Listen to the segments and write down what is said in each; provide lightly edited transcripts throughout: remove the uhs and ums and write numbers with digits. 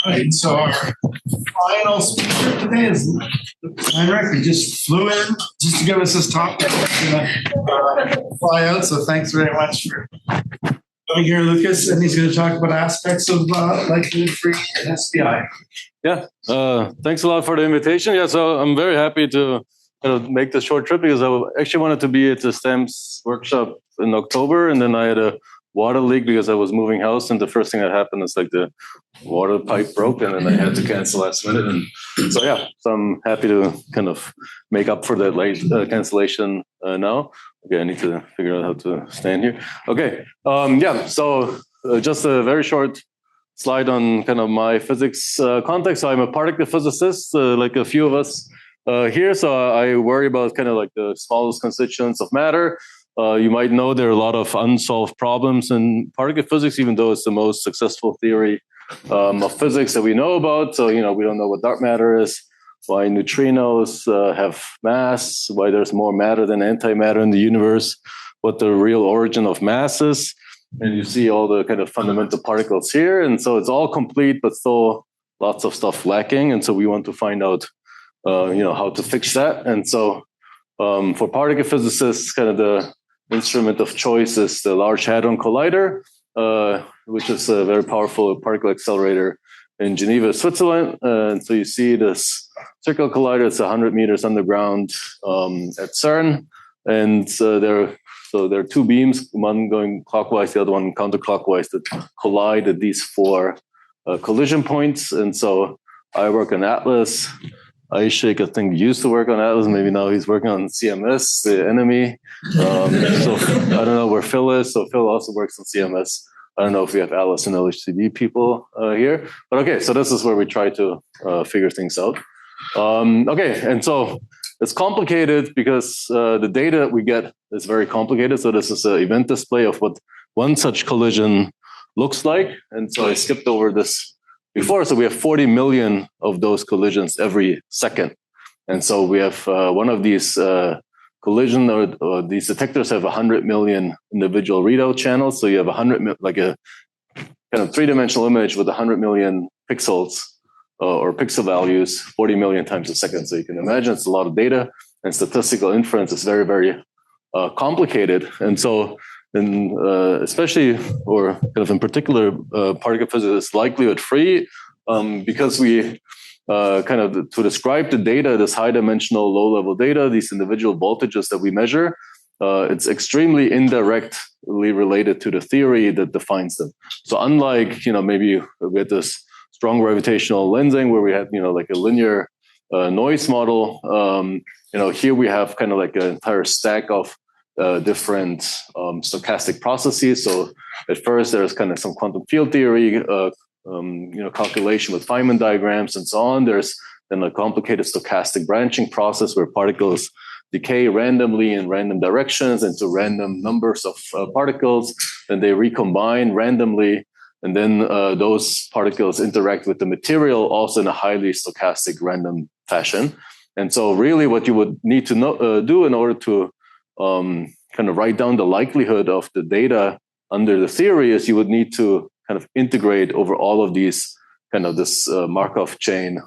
Right, so our final speaker today is Lukas Heinrich. He just flew in just to give us this talk. He's going to fly out, so thanks very much for coming here, Lukas. And he's going to talk about aspects of likelihood-free and SPI. Yeah, thanks a lot for the invitation. Yeah, so I'm very happy to make this short trip because I actually wanted to be at the STEMS workshop in October, and then I had a water leak because I was moving house, and the first thing that happened is like the water pipe broke, and then I had to cancel last minute. And so I'm happy to kind of make up for that late cancellation now. Okay, I need to figure out how to stand here. Okay, so just a very short slide on kind of my physics context. So I'm a particle physicist, like a few of us here. So I worry about kind of like the smallest constituents of matter. You might know there are a lot of unsolved problems in particle physics, even though it's the most successful theory of physics that we know about. So, we don't know what dark matter is, why neutrinos have mass, why there's more matter than antimatter in the universe, what the real origin of mass is. And you see all the kind of fundamental particles here. And so it's all complete, but still lots of stuff lacking. And so we want to find out, how to fix that. And so for particle physicists, kind of the instrument of choice is the Large Hadron Collider, which is a very powerful particle accelerator in Geneva, Switzerland. And so you see this circular collider. It's 100 meters underground at CERN. And there are two beams, one going clockwise, the other one counterclockwise, that collide at these four collision points. And so I work on Atlas. Ishik, I think, used to work on Atlas. Maybe now he's working on CMS, the enemy. So I don't know where Phil is. So Phil also works on CMS. I don't know if we have Atlas and LHCb people here. But okay, so this is where we try to figure things out. And so it's complicated because the data that we get is very complicated. So this is an event display of what one such collision looks like. And so I skipped over this before. So we have 40 million of those collisions every second. And so we have one of these collision or these detectors have 100 million individual readout channels. So you have 100, like a kind of three-dimensional image with 100 million pixels or pixel values, 40 million times a second. So you can imagine it's a lot of data, and statistical inference is very, very complicated. And so especially, or kind of in particular, particle physics is likelihood free because we kind of, to describe the data, this high dimensional, low level data, these individual voltages that we measure, it's extremely indirectly related to the theory that defines them. So unlike, maybe we had this strong gravitational lensing where we had, like a linear noise model, here we have kind of like an entire stack of different stochastic processes. So at first there's kind of some quantum field theory, calculation with Feynman diagrams and so on. There's then a complicated stochastic branching process where particles decay randomly in random directions into random numbers of particles. Then they recombine randomly. And then those particles interact with the material also in a highly stochastic random fashion. And so really what you would need to do in order to kind of write down the likelihood of the data under the theory is you would need to kind of integrate over all of these kind of this Markov chain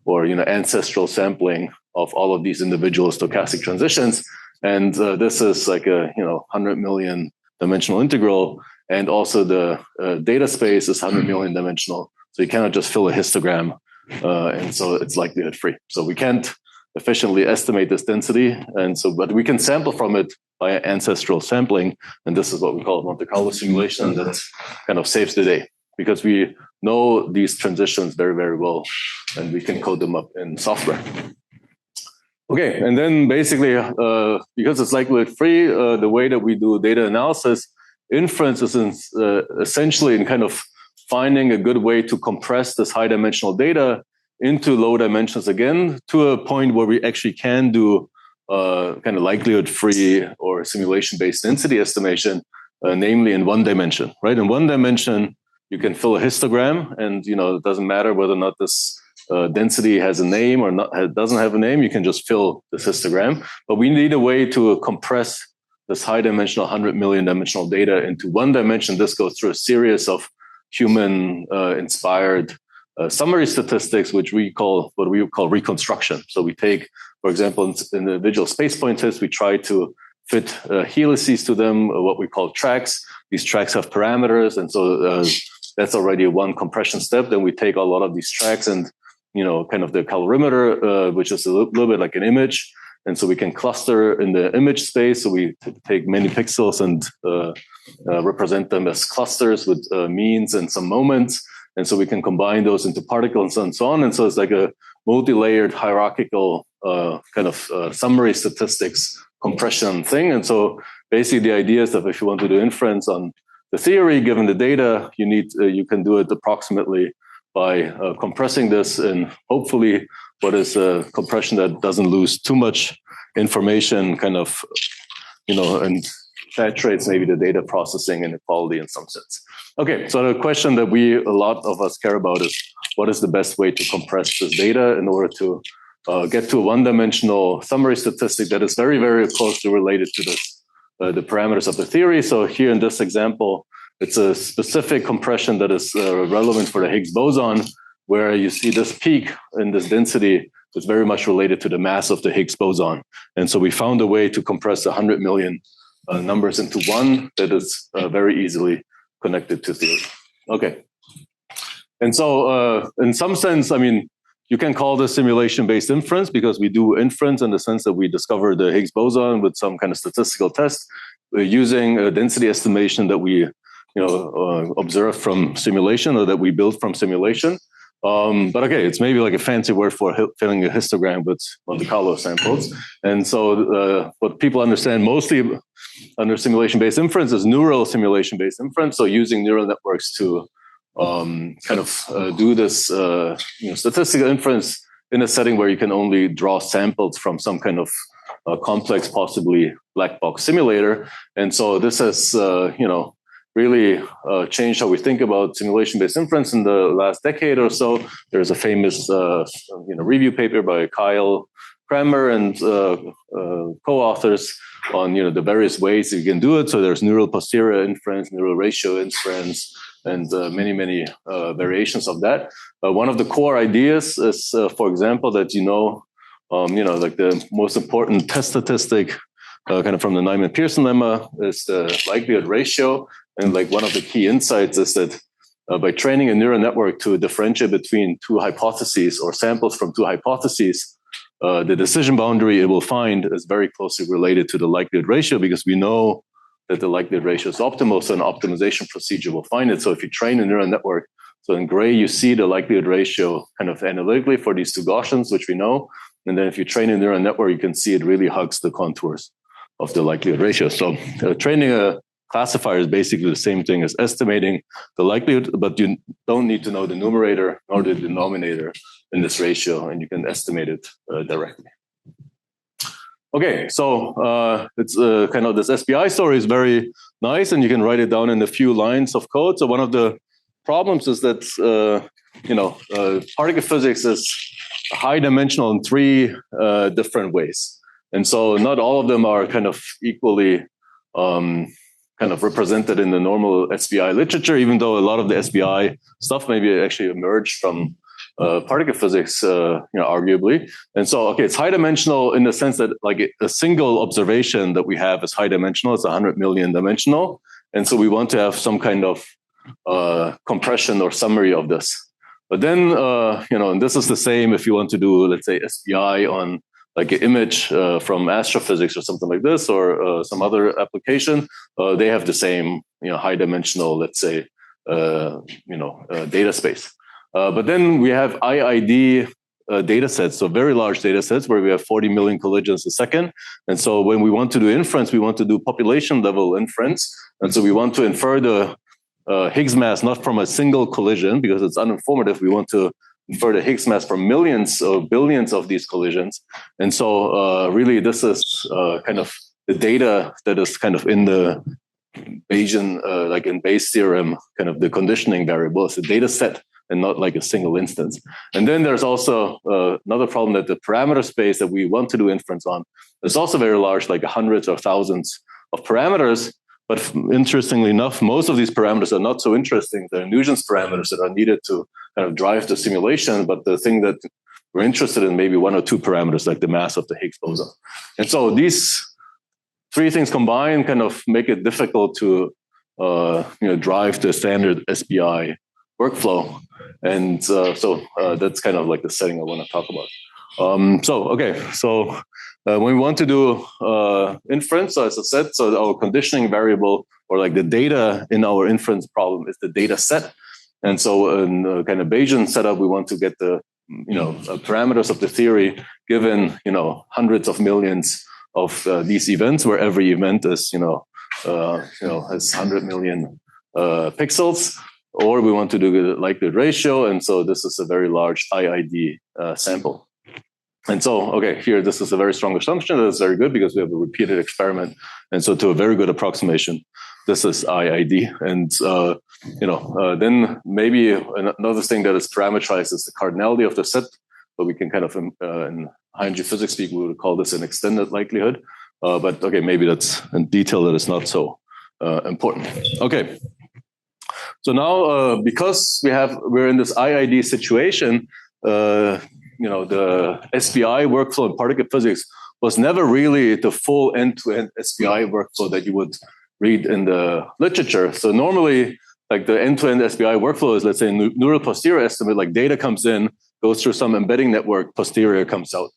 or, ancestral sampling of all of these individual stochastic transitions. And this is like a, 100 million dimensional integral. And also the data space is 100 million dimensional. So you cannot just fill a histogram. And so it's likelihood free. So we can't efficiently estimate this density. And so, but we can sample from it by ancestral sampling. And this is what we call Monte Carlo simulation. And that kind of saves the day because we know these transitions very, very well. And we can code them up in software. Okay. And then basically, because it's likelihood free, the way that we do data analysis, inference is essentially in kind of finding a good way to compress this high dimensional data into low dimensions again to a point where we actually can do kind of likelihood free or simulation based density estimation, namely in one dimension, right? In one dimension, you can fill a histogram and, it doesn't matter whether or not this density has a name or not, doesn't have a name, you can just fill this histogram. But we need a way to compress this high dimensional 100 million dimensional data into one dimension. This goes through a series of human inspired summary statistics, what we call reconstruction. So we take, for example, in the individual space pointers, we try to fit helices to them, what we call tracks. These tracks have parameters, and so that's already one compression step. Then we take a lot of these tracks and, kind of the calorimeter, which is a little bit like an image. And so we can cluster in the image space. So we take many pixels and represent them as clusters with means and some moments. And so we can combine those into particles and so on. And so it's like a multi-layered hierarchical kind of summary statistics compression thing. And so basically the idea is that if you want to do inference on the theory, given the data, you can do it approximately by compressing this, and hopefully what is a compression that doesn't lose too much information, kind of, and saturates maybe the data processing and the quality in some sense. Okay, so the question that a lot of us care about is, what is the best way to compress this data in order to get to a one-dimensional summary statistic that is very, very closely related to this, the parameters of the theory. So here in this example, it's a specific compression that is relevant for the Higgs boson, where you see this peak in this density is very much related to the mass of the Higgs boson. And so we found a way to compress 100 million numbers into one that is very easily connected to theory. Okay. And so in some sense, I mean, you can call this simulation-based inference, because we do inference in the sense that we discover the Higgs boson with some kind of statistical test using a density estimation that we observed from simulation, or that we built from simulation. But okay, it's maybe like a fancy word for filling a histogram with Monte Carlo samples. And so what people understand mostly under simulation-based inference is neural simulation-based inference. So using neural networks to do this statistical inference in a setting where you can only draw samples from some kind of complex, possibly black box simulator. And so this has really changed how we think about simulation-based inference in the last decade or so. There's a famous review paper by Kyle Kramer and co-authors on the various ways you can do it. So there's neural posterior inference, neural ratio inference, and many variations of that. One of the core ideas is, for example, that like the most important test statistic, kind of from the Nyman-Pearson lemma, is the likelihood ratio. And like one of the key insights is that by training a neural network to differentiate between two hypotheses or samples from two hypotheses, the decision boundary it will find is very closely related to the likelihood ratio, because we know that the likelihood ratio is optimal. So an optimization procedure will find it. So if you train a neural network, so in gray, you see the likelihood ratio kind of analytically for these two Gaussians, which we know. And then if you train a neural network, you can see it really hugs the contours of the likelihood ratio. So training a classifier is basically the same thing as estimating the likelihood, but you don't need to know the numerator or the denominator in this ratio, and you can estimate it directly. Okay, so it's kind of this SPI story is very nice, and you can write it down in a few lines of code. So one of the problems is that particle physics is high dimensional in three different ways, and so not all of them are kind of equally kind of represented in the normal SPI literature, even though a lot of the SPI stuff maybe actually emerged from particle physics, arguably. And so, okay, it's high dimensional in the sense that like a single observation that we have is high dimensional. It's 100 million dimensional. And so we want to have some kind of compression or summary of this. But then, and this is the same if you want to do, let's say, SPI on like an image from astrophysics or something like this, or some other application, they have the same, high dimensional, let's say, data space. But then we have IID data sets, so very large data sets where we have 40 million collisions a second. And so when we want to do inference, we want to do population level inference. And so we want to infer the Higgs mass not from a single collision because it's uninformative. We want to infer the Higgs mass from millions or billions of these collisions. And so really this is kind of the data that is kind of in the Bayesian, like in Bayes' theorem, kind of the conditioning variable. It's a data set and not like a single instance. And then there's also another problem that the parameter space that we want to do inference on is also very large, like hundreds or thousands of parameters. But interestingly enough, most of these parameters are not so interesting. They're nuisance parameters that are needed to kind of drive the simulation. But the thing that we're interested in, maybe one or two parameters, like the mass of the Higgs boson. And so these three things combined kind of make it difficult to drive the standard SBI workflow. And so that's kind of like the setting I want to talk about. So when we want to do inference, so as I said, so our conditioning variable or like the data in our inference problem is the data set. And so in a kind of Bayesian setup, we want to get the parameters of the theory given hundreds of millions of these events, where every event is has 100 million pixels. Or we want to do the likelihood ratio, and so this is a very large IID sample. And so, okay, here this is a very strong assumption. That's very good because we have a repeated experiment, and so to a very good approximation, this is IID. And then maybe another thing that is parameterized is the cardinality of the set, but we can kind of in high-energy physics speak, we would call this an extended likelihood. But okay, maybe that's a detail that is not so important. Okay. So now, because we're in this IID situation, the SBI workflow in particle physics was never really the full end-to-end SBI workflow that you would read in the literature. So normally, like the end-to-end SBI workflow is, let's say, neural posterior estimate, like data comes in, goes through some embedding network, posterior comes out,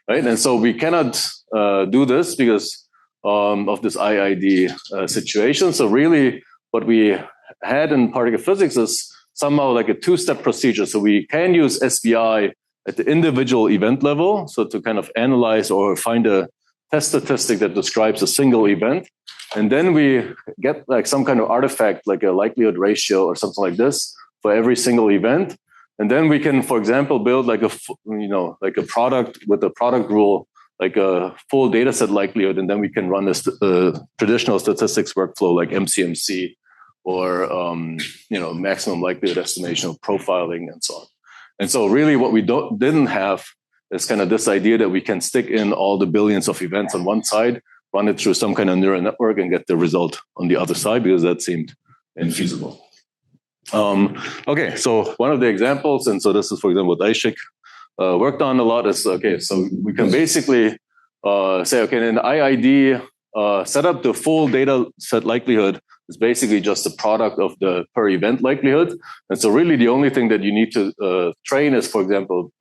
right? And so we cannot do this because of this IID situation. So really, what we had in particle physics is somehow like a two-step procedure. So we can use SBI at the individual event level, so to kind of analyze or find a test statistic that describes a single event. And then we get like some kind of artifact, like a likelihood ratio or something like this for every single event. And then we can, for example, build like a product with a product rule, like a full data set likelihood. And then we can run this traditional statistics workflow like MCMC or maximum likelihood estimation of profiling and so on. And so really what we didn't have is kind of this idea that we can stick in all the billions of events on one side, run it through some kind of neural network and get the result on the other side, because that seemed infeasible. Okay, so one of the examples, and so this is, for example, what Ishik worked on a lot is, okay, so we can basically say, okay, in the IID setup, the full data set likelihood is basically just the product of the per event likelihood. And so really the only thing that you need to train is, for example,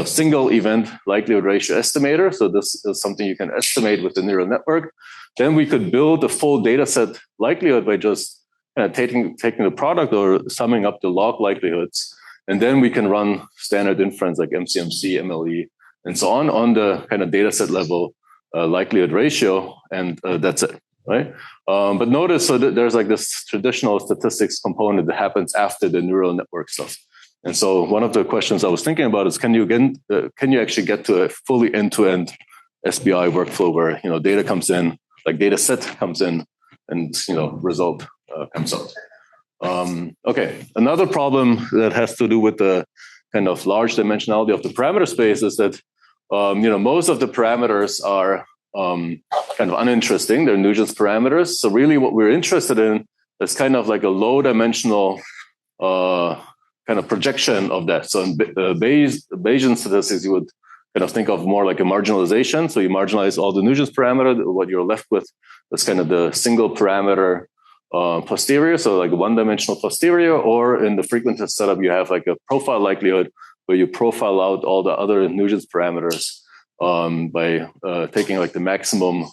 single event likelihood ratio estimator. So this is something you can estimate with the neural network. Then we could build a full data set likelihood by just taking the product or summing up the log likelihoods. And then we can run standard inference like MCMC, MLE, and so on the kind of data set level likelihood ratio. And that's it, right? But notice, so that there's like this traditional statistics component that happens after the neural network stuff. And so one of the questions I was thinking about is, can you actually get to a fully end-to-end SBI workflow where data comes in, like data set comes in, and result comes out. Okay, another problem that has to do with the kind of large dimensionality of the parameter space is that most of the parameters are kind of uninteresting. They're nuisance parameters. So really, what we're interested in is kind of like a low dimensional kind of projection of that. So in Bayesian statistics, you would kind of think of more like a marginalization. So you marginalize all the nuisance parameter. What you're left with is kind of the single parameter posterior, so like a one-dimensional posterior, or in the frequentist setup, you have like a profile likelihood where you profile out all the other nuisance parameters by taking like the maximum,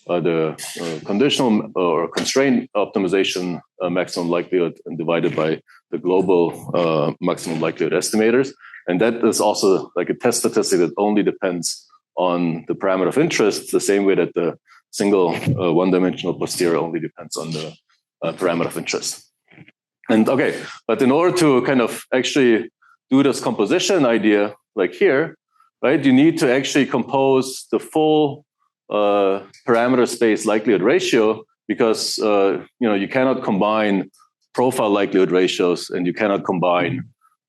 the conditional or constraint optimization maximum likelihood and divided by the global maximum likelihood estimators. And that is also like a test statistic that only depends on the parameter of interest, the same way that the single one-dimensional posterior only depends on the parameter of interest. And okay, but in order to kind of actually do this composition idea, like here, right, you need to actually compose the full parameter space likelihood ratio, because you cannot combine profile likelihood ratios and you cannot combine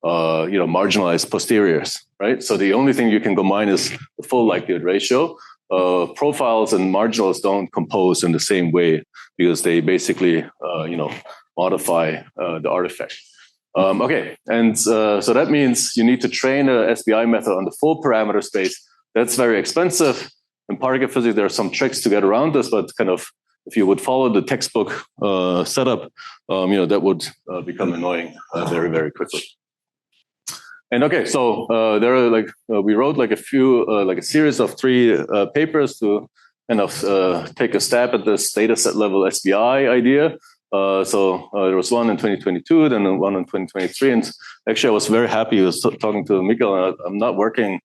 marginalized posteriors, right? So the only thing you can combine is the full likelihood ratio. profiles and marginals don't compose in the same way because they basically, modify the artifact. Okay, and so that means you need to train a SBI method on the full parameter space. That's very expensive. In particle physics, there are some tricks to get around this, but kind of if you would follow the textbook setup, that would become annoying very, very quickly. And okay, so there are we wrote a series of 3 papers to kind of take a stab at this data set level SBI idea. So there was one in 2022, then one in 2023. And actually, I was very happy. I was talking to Mikael. I'm not working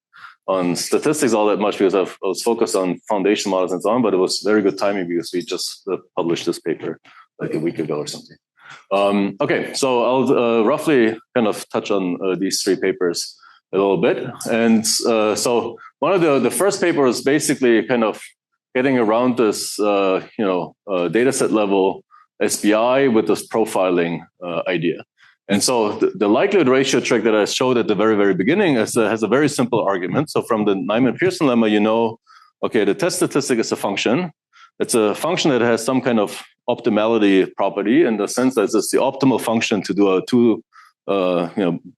on statistics all that much because I was focused on foundation models and so on, but it was very good timing because we just published this paper like a week ago or something. Okay, so I'll roughly kind of touch on these 3 papers a little bit. And so one of the first paper was basically kind of getting around this, data set level SBI with this profiling idea. And so the likelihood ratio trick that I showed at the very, very beginning has a very simple argument. So from the Nyman-Pearson lemma, okay, the test statistic is a function. It's a function that has some kind of optimality property in the sense that it's the optimal function to do a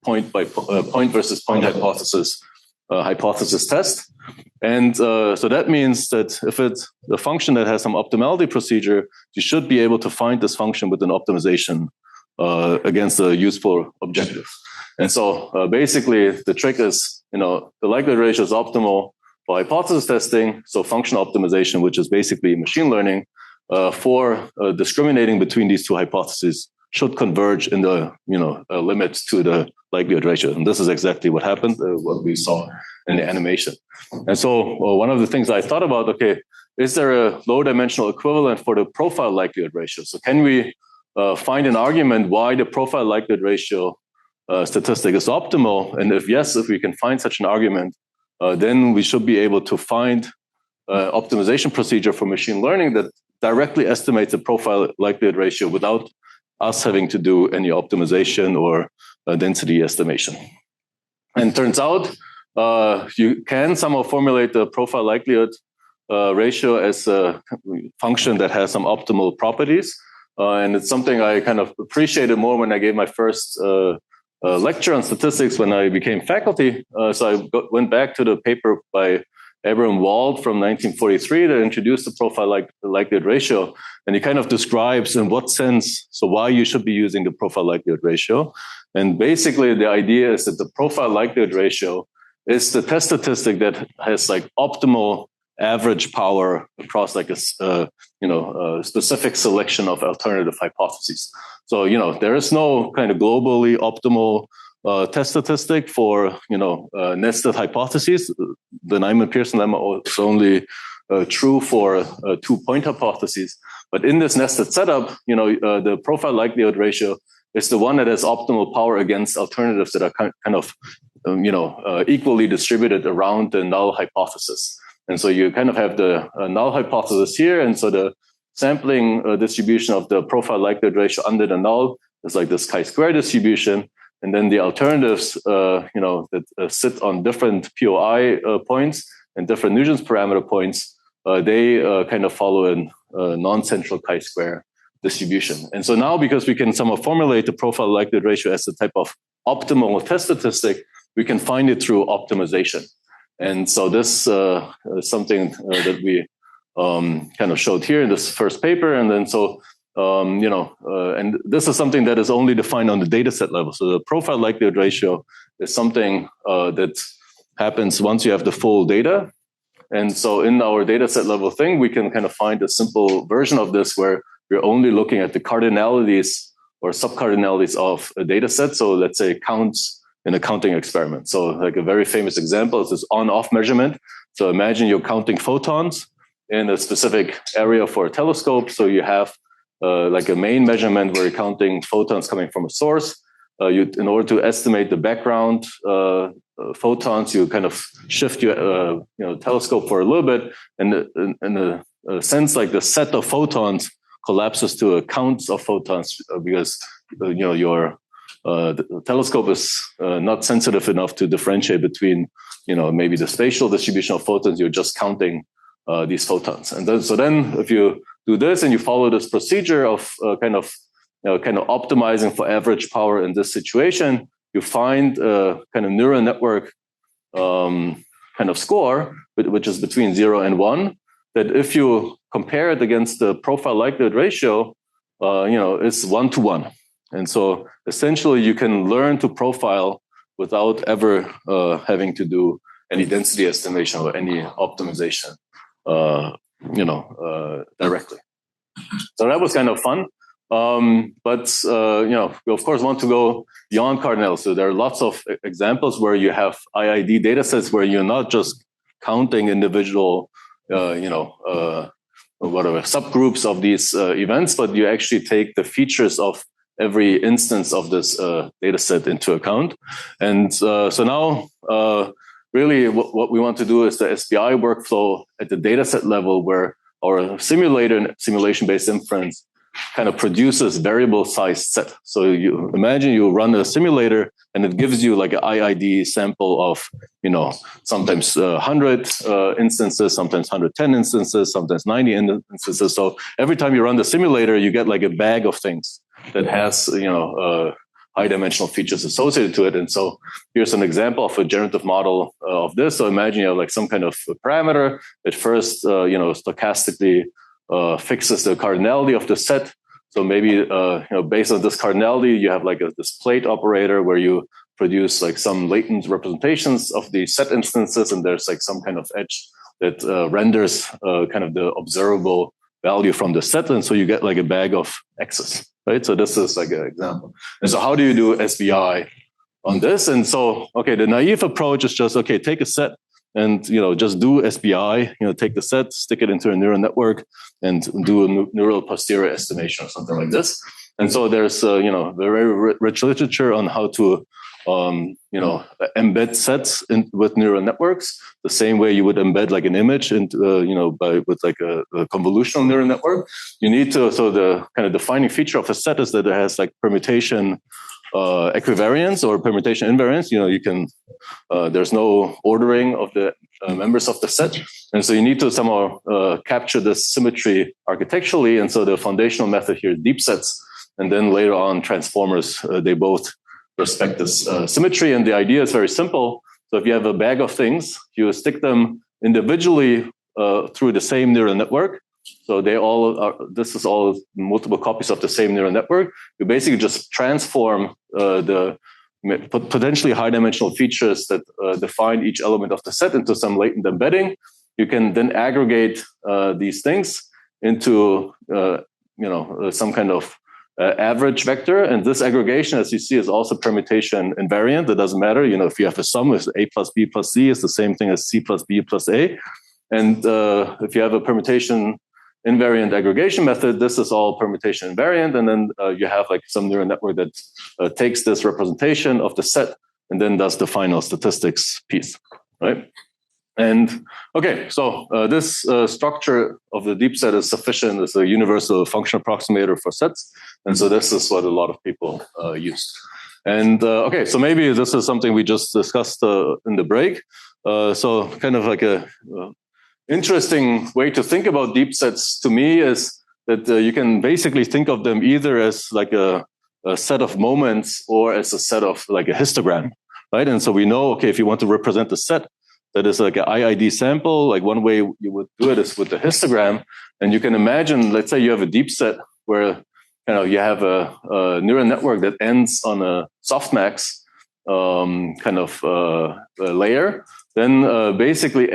point by point versus point hypothesis test. And so that means that if it's the function that has some optimality procedure, you should be able to find this function with an optimization against a useful objective. And so basically the trick is, the likelihood ratio is optimal for hypothesis testing. So function optimization, which is basically machine learning for discriminating between these 2 hypotheses should converge in the, limit to the likelihood ratio. And this is exactly what happened, what we saw in the animation. And so one of the things I thought about, okay, is there a low dimensional equivalent for the profile likelihood ratio? So can we find an argument why the profile likelihood ratio statistic is optimal? And if yes, if we can find such an argument, then we should be able to find optimization procedure for machine learning that directly estimates the profile likelihood ratio without us having to do any optimization or density estimation. And turns out you can somehow formulate the profile likelihood ratio as a function that has some optimal properties. And it's something I kind of appreciated more when I gave my first lecture on statistics when I became faculty. So I went back to the paper by Abraham Wald from 1943 that introduced the profile likelihood ratio. And he kind of describes in what sense, so why you should be using the profile likelihood ratio. And basically the idea is that the profile likelihood ratio is the test statistic that has like optimal average power across like a specific selection of alternative hypotheses. So, there is no kind of globally optimal test statistic for, nested hypotheses. The Nyman-Pearson lemma is only true for 2-point hypotheses. But in this nested setup, the profile likelihood ratio is the one that has optimal power against alternatives that are kind of, equally distributed around the null hypothesis. And so you kind of have the null hypothesis here. And so the sampling distribution of the profile likelihood ratio under the null is like this chi-square distribution. And then the alternatives, that sit on different POI points and different Nugent's parameter points, they kind of follow a non-central chi-square distribution. And so now, because we can somehow formulate the profile likelihood ratio as a type of optimal test statistic, we can find it through optimization. And so this is something that we kind of showed here in this first paper. And then so, and this is something that is only defined on the data set level. So the profile likelihood ratio is something that happens once you have the full data. And so in our data set level thing, we can kind of find a simple version of this where we're only looking at the cardinalities or subcardinalities of a data set. So let's say counts in a counting experiment. So like a very famous example is this on-off measurement. So imagine you're counting photons in a specific area for a telescope. So you have like a main measurement where you're counting photons coming from a source. In order to estimate the background photons, you kind of shift your telescope for a little bit, and in a sense, like the set of photons collapses to a count of photons because your the telescope is not sensitive enough to differentiate between maybe the spatial distribution of photons. You're just counting these photons. And then, so then if you do this and you follow this procedure of kind of optimizing for average power in this situation, you find a kind of neural network kind of score, which is between 0 and 1, that if you compare it against the profile likelihood ratio, it's 1 to 1. And so essentially you can learn to profile without ever having to do any density estimation or any optimization, directly. So that was kind of fun. But we of course want to go beyond Cardinal. So there are lots of examples where you have IID data sets where you're not just counting individual, subgroups of these events, but you actually take the features of every instance of this data set into account. And so now, really what we want to do is the SBI workflow at the data set level, where our simulator and simulation-based inference kind of produces variable size set. So you imagine you run a simulator and it gives you like an IID sample of, sometimes 100 instances, sometimes 110 instances, sometimes 90 instances. So every time you run the simulator, you get like a bag of things that has, high dimensional features associated to it. And so here's an example of a generative model of this. So imagine you have like some kind of parameter that first, stochastically fixes the cardinality of the set. So maybe, based on this cardinality, you have like this plate operator where you produce like some latent representations of the set instances, and there's like some kind of edge that renders kind of the observable value from the set. And so you get like a bag of X's, right? So this is like an example. And so how do you do SBI on this? And so, the naive approach is just, take a set and, just do SBI, take the set, stick it into a neural network and do a neural posterior estimation or something like this. And so there's, very rich literature on how to, embed sets with neural networks, the same way you would embed like an image into, with like a convolutional neural network. You need to, so the kind of defining feature of a set is that it has like permutation equivariance or permutation invariance. You can, there's no ordering of the members of the set. And so you need to somehow capture this symmetry architecturally. And so the foundational method here is deep sets. And then later on, transformers, they both respect this symmetry. And the idea is very simple. So if you have a bag of things, you stick them individually through the same neural network. So they all are, this is all multiple copies of the same neural network. You basically just transform the potentially high dimensional features that define each element of the set into some latent embedding. You can then aggregate these things into, some kind of average vector. And this aggregation, as you see, is also permutation invariant. It doesn't matter. If you have a sum, if A plus B plus C is the same thing as C plus B plus A. And if you have a permutation invariant aggregation method, this is all permutation invariant. And then you have like some neural network that takes this representation of the set and then does the final statistics piece, right? And so this structure of the deep set is sufficient as a universal function approximator for sets. And so this is what a lot of people use. And so maybe this is something we just discussed in the break. So kind of like a interesting way to think about deep sets to me is that you can basically think of them either as like a set of moments or as a set of like a histogram, right? And so we know, if you want to represent a set that is like an IID sample, like one way you would do it is with the histogram. And you can imagine, let's say you have a deep set where you have a neural network that ends on a softmax layer. Then basically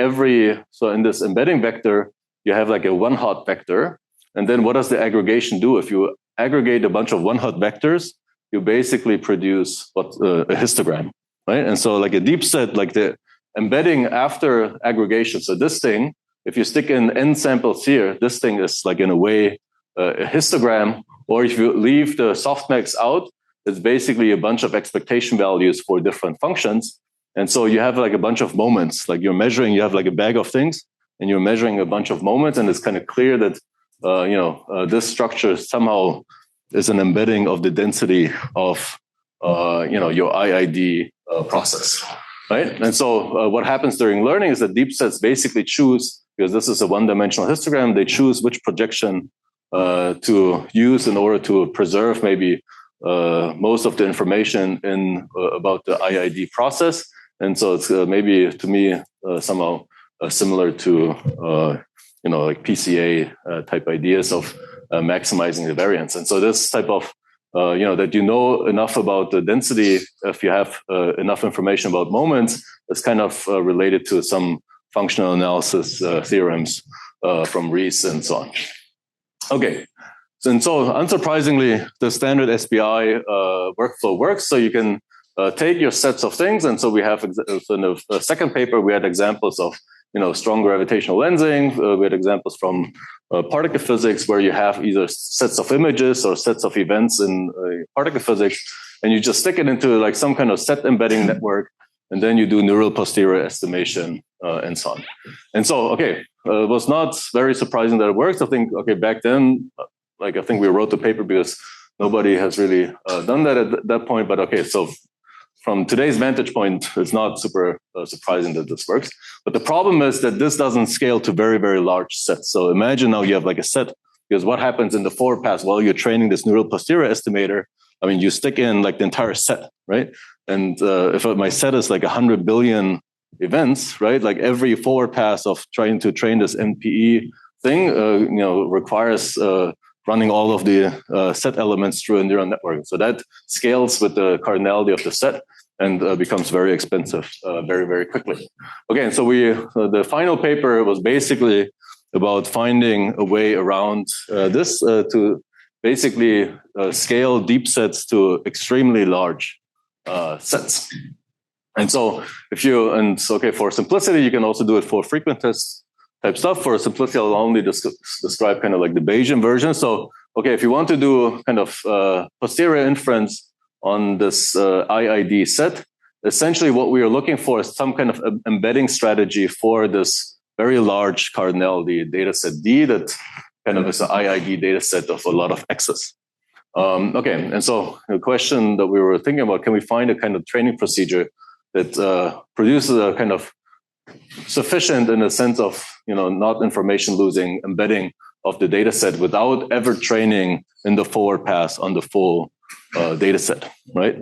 so in this embedding vector, you have like a one-hot vector. And then what does the aggregation do? If you aggregate a bunch of one-hot vectors, you basically produce a histogram, right? And so like a deep set, like the embedding after aggregation. So this thing, if you stick in n samples here, this thing is like in a way a histogram. Or if you leave the softmax out, it's basically a bunch of expectation values for different functions. And so you have like a bunch of moments, like you're measuring, you have like a bag of things and you're measuring a bunch of moments. And it's kind of clear that, this structure somehow is an embedding of the density of, your IID process, right? And so what happens during learning is that deep sets basically choose, because this is a one-dimensional histogram, they choose which projection to use in order to preserve maybe most of the information in about the IID process. And so it's maybe to me somehow similar to like PCA type ideas of maximizing the variance. And so this type of that enough about the density, if you have enough information about moments, is kind of related to some functional analysis theorems from Rees and so on. Okay, so unsurprisingly, the standard SBI workflow works. So you can take your sets of things, and so we have in the second paper we had examples of strong gravitational lensing. We had examples from particle physics where you have either sets of images or sets of events in particle physics, and you just stick it into like some kind of set embedding network, and then you do neural posterior estimation and so on. And so, it was not very surprising that it works. I think, back then, I think we wrote the paper because nobody has really done that at that point. But so from today's vantage point, it's not super surprising that this works. But the problem is that this doesn't scale to very, very large sets. So imagine now you have like a set, because what happens in the forward pass while you're training this neural posterior estimator, you stick in like the entire set, right? And if my set is like 100 billion events, right? Like every forward pass of trying to train this NPE thing, requires running all of the set elements through a neural network. So that scales with the cardinality of the set and becomes very expensive very, very quickly. Okay, and so the final paper was basically about finding a way around this to basically scale deep sets to extremely large sets. And so for simplicity, you can also do it for frequentist type stuff. For simplicity, I'll only describe kind of like the Bayesian version. So, if you want to do kind of posterior inference on this IID set, essentially what we are looking for is some kind of embedding strategy for this very large cardinality data set D that kind of is an IID data set of a lot of X's. And so the question that we were thinking about, can we find a kind of training procedure that produces a kind of sufficient in the sense of, not information losing embedding of the data set without ever training in the forward pass on the full data set, right?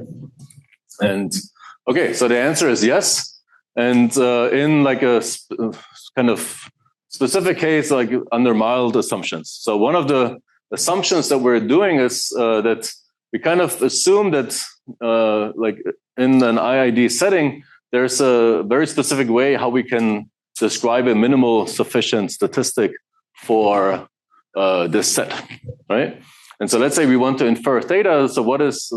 And so the answer is yes. And in like a kind of specific case, like under mild assumptions. So one of the assumptions that we're doing is that we kind of assume that like in an IID setting, there's a very specific way how we can describe a minimal sufficient statistic for this set, right? And so let's say we want to infer theta. So what is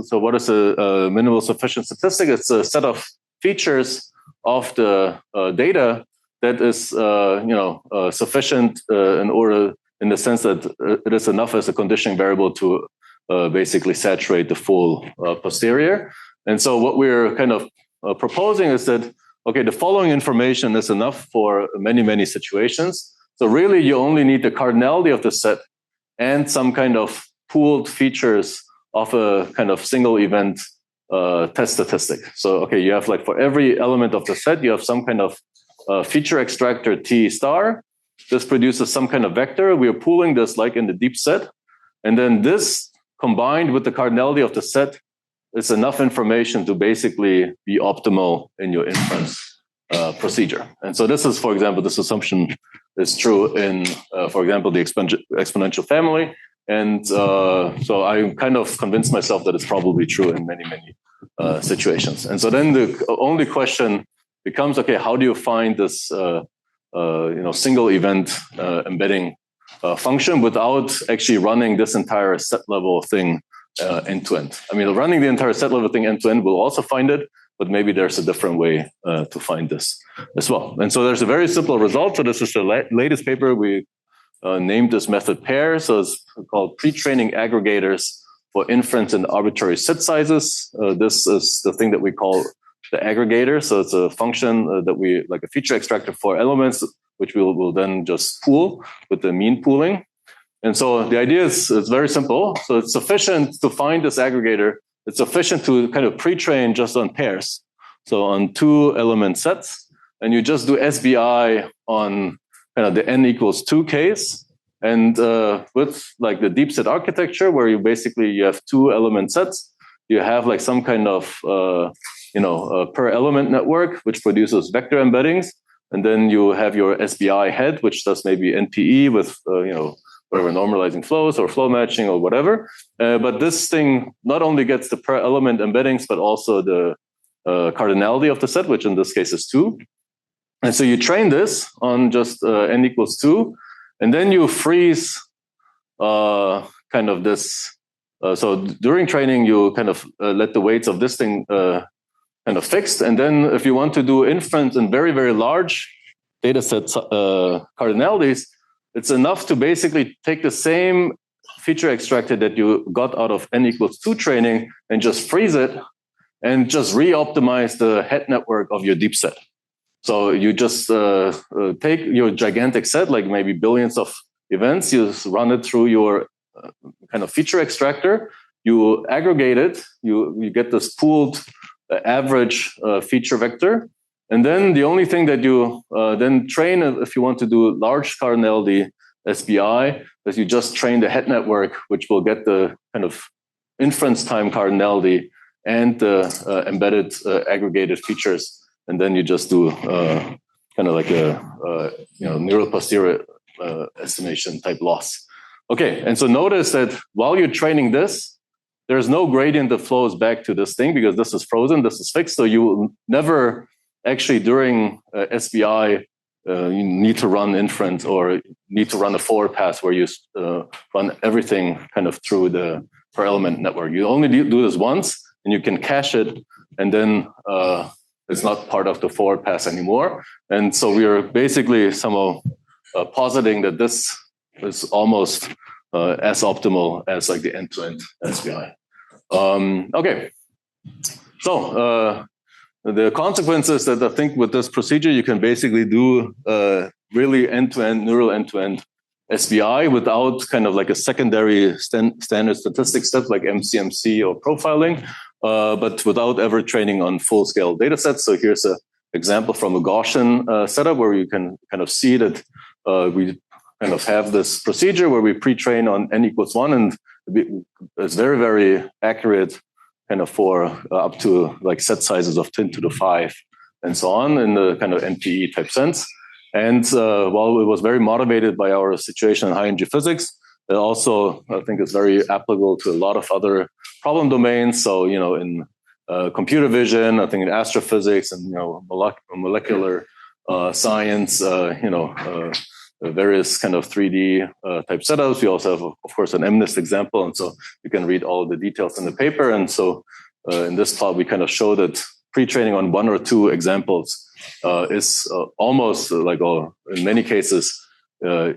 a minimal sufficient statistic? It's a set of features of the data that is sufficient in the sense that it is enough as a conditioning variable to basically saturate the full posterior. And so what we're kind of proposing is that, the following information is enough for many, many situations. So really you only need the cardinality of the set and some kind of pooled features of a kind of single event test statistic. So, you have like for every element of the set, you have some kind of feature extractor T star. This produces some kind of vector. We are pooling this like in the deep set. And then this combined with the cardinality of the set is enough information to basically be optimal in your inference procedure. And so this is, for example, this assumption is true in, for example, the exponential family. And so I kind of convinced myself that it's probably true in many, many situations. And so then the only question becomes, how do you find this single event embedding function without actually running this entire set level thing end to end? I mean, running the entire set level thing end to end will also find it, but maybe there's a different way to find this as well. And so there's a very simple result. So this is the latest paper. We named this method pair. So it's called pre-training aggregators for inference in arbitrary set sizes. This is the thing that we call the aggregator. So it's a function that we like a feature extractor for elements, which we will then just pool with the mean pooling. And so the idea is it's very simple. So it's sufficient to find this aggregator. It's sufficient to kind of pre-train just on pairs. So on 2 element sets, and you just do SBI on kind of the n equals 2 case. And with like the deep set architecture, where you have 2 element sets, you have like some kind of per element network which produces vector embeddings, and then you have your SBI head, which does maybe NPE with whatever normalizing flows or flow matching or whatever. But this thing not only gets the per element embeddings, but also the cardinality of the set, which in this case is 2. And so you train this on just n equals 2. And then you freeze kind of this. So during training, you kind of let the weights of this thing kind of fixed. And then if you want to do inference in very, very large data sets cardinalities, it's enough to basically take the same feature extracted that you got out of n equals 2 training and just freeze it and just re-optimize the head network of your deep set. So you just take your gigantic set, like maybe billions of events, you just run it through your kind of feature extractor, you aggregate it, you get this pooled average feature vector. And then the only thing that you then train, if you want to do large cardinality SBI, is you just train the head network, which will get the kind of inference time cardinality and the embedded aggregated features. And then you just do kind of like a neural posterior estimation type loss. Okay, and so notice that while you're training this, there's no gradient that flows back to this thing because this is frozen, this is fixed. So you will never actually during SBI you need to run inference or need to run a forward pass where you run everything kind of through the per element network. You only do this once and you can cache it, and then it's not part of the forward pass anymore. And so we are basically somehow positing that this is almost as optimal as like the end-to-end SBI. Okay, so the consequences that I think with this procedure, you can basically do really end-to-end, neural end-to-end SBI without kind of like a secondary standard statistics step like MCMC or profiling, but without ever training on full-scale data sets. So here's an example from a Gaussian setup where you can kind of see that we kind of have this procedure where we pre-train on n equals 1, and it's very, very accurate kind of for up to like set sizes of 10 to the 5 and so on in the kind of NPE type sense. And while it was very motivated by our situation in high energy physics, it also, I think, is very applicable to a lot of other problem domains. So, in computer vision, I think in astrophysics and, molecular science, various kind of 3D type setups. We also have, of course, an MNIST example. And so you can read all the details in the paper. And so in this plot, we kind of show that pre-training on 1 or 2 examples is almost like, or in many cases,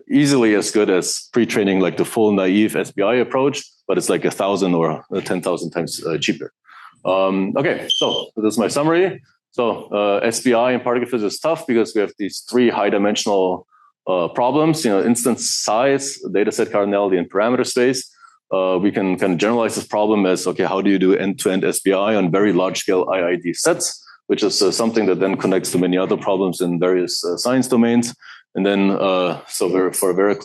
easily as good as pre-training like the full naive SBI approach, but it's like 1,000 or 10,000 times cheaper. Okay, so this is my summary. So SBI in particle physics is tough because we have these 3 high-dimensional problems, instance size, data set cardinality, and parameter space. We can kind of generalize this problem as, okay, how do you do end-to-end SBI on very large-scale IID sets, which is something that then connects to many other problems in various science domains. And then, for a very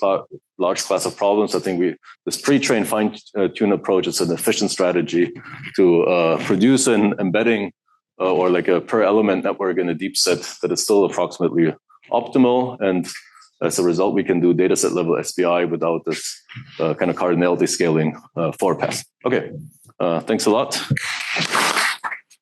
large class of problems, I think this pre-trained fine-tune approach is an efficient strategy to produce an embedding or like a per-element network in a deep set that is still approximately optimal. And as a result, we can do dataset level SBI without this kind of cardinality scaling forward pass. Okay, thanks a lot.